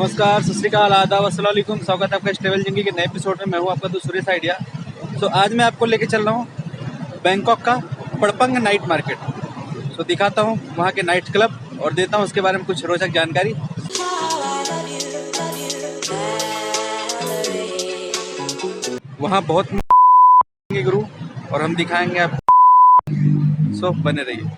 नमस्कार, सत श्रीकाल, आदाब, अस्सलाम वालेकुम। स्वागत है आपका ट्रैवल जिंदगी के नए एपिसोड में। मैं हूं आपका दोस्त सुरेश आइडिया। आज मैं आपको लेके चल रहा हूं बैंकॉक का पड़पंग नाइट मार्केट। दिखाता हूं वहां के नाइट क्लब और देता हूं उसके बारे में कुछ रोचक जानकारी। वहां बहुत गुरु और हम दिखाएंगे आप। बने रहिए।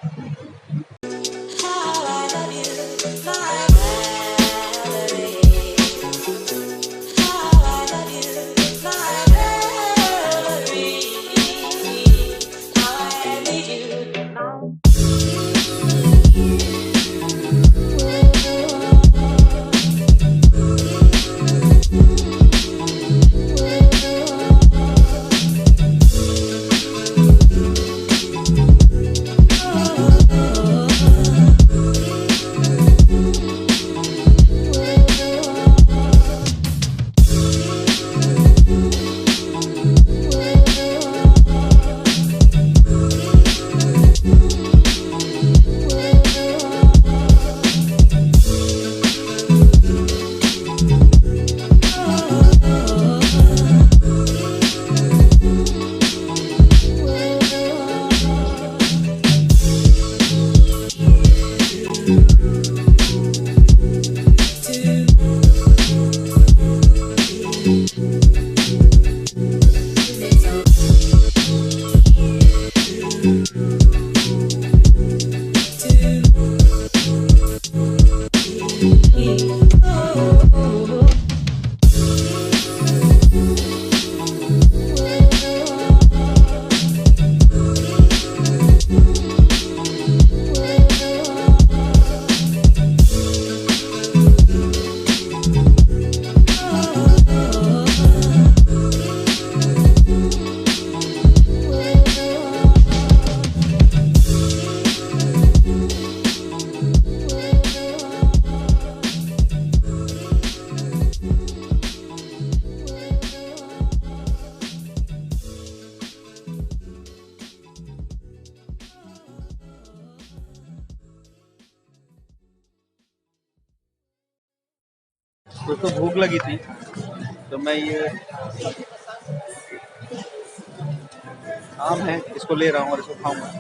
दोस्तों भूख लगी थी तो मैं ये आम है इसको ले रहा हूँ और इसको खाऊंगा।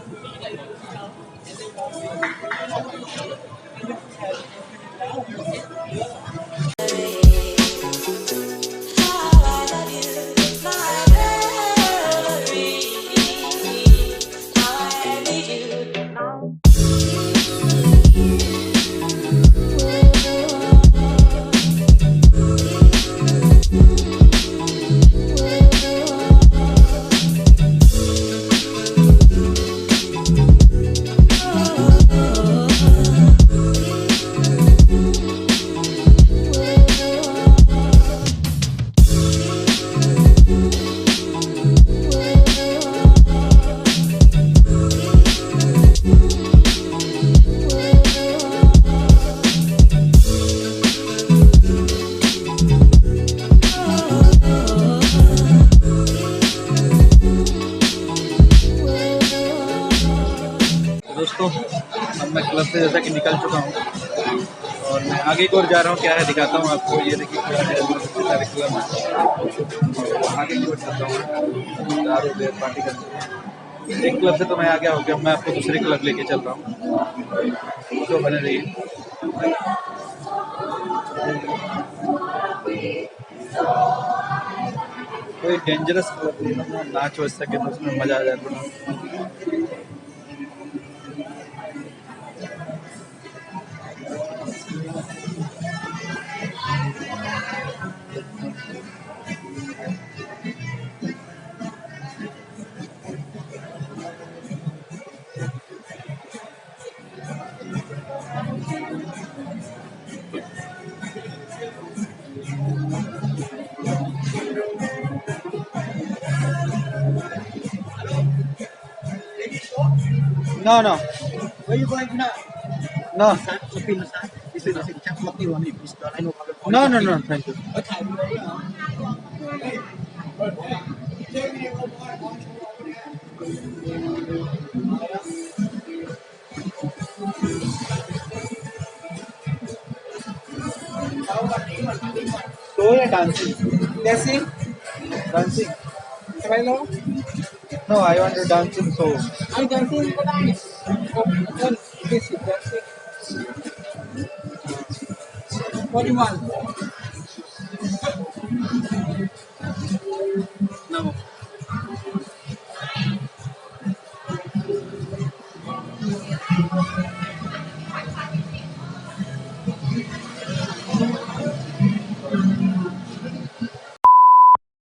दोस्तों अब मैं क्लब से जैसा कि निकल चुका हूँ और मैं आगे की ओर जा रहा हूँ। क्या है दिखाता हूँ आपको। ये देखिए सारे क्लब आगे की ओर चलता हूँ। दारू देर पार्टी करते हैं। एक क्लब से तो मैं आ गया हो गया, मैं आपको दूसरे क्लब लेके चल रहा हूँ। तो बने रहिए। कोई डेंजरस क्लब नाच हो सके तो उसमें मजा आ जाए। No, no. Where you going now? No. Philippine massage. This is the check what you want to pistol. I know. No, no, no, thank you. या dancing? Dancing. Dancing? Hello. No I want to dancing so I'm dancing. One. This is dancing. What do you want? No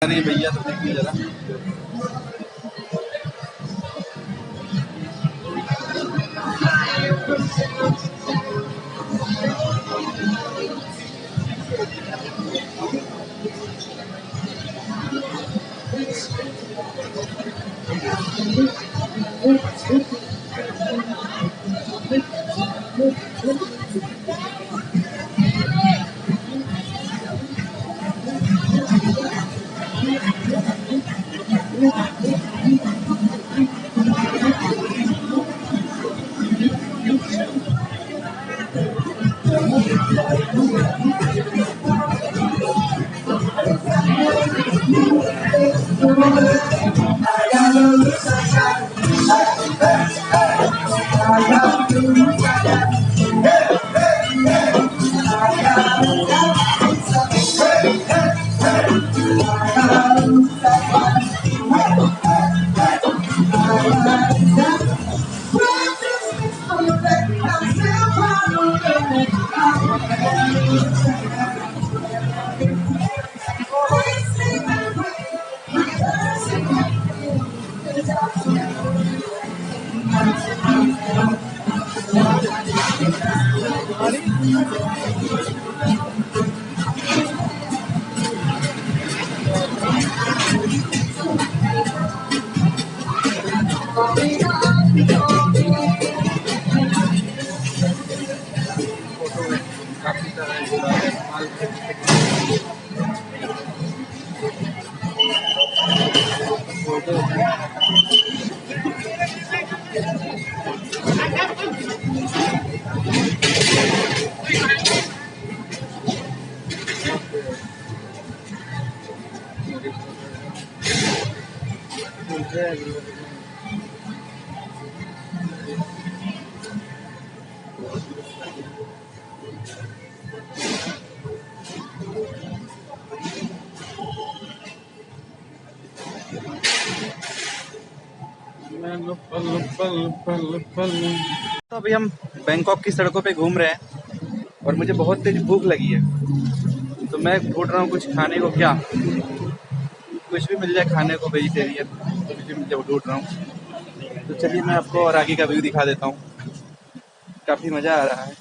अरे भैया तो देखिए जरा काफी तो अभी हम बैंकॉक की सड़कों पे घूम रहे हैं और मुझे बहुत तेज भूख लगी है, तो मैं ढूंढ रहा हूँ कुछ खाने को, क्या कुछ भी मिल जाए खाने को, वेजिटेरियन कुछ भी मिल जाए वो ढूंढ रहा हूँ। तो चलिए मैं आपको और आगे का व्यू दिखा देता हूँ, काफ़ी मज़ा आ रहा है।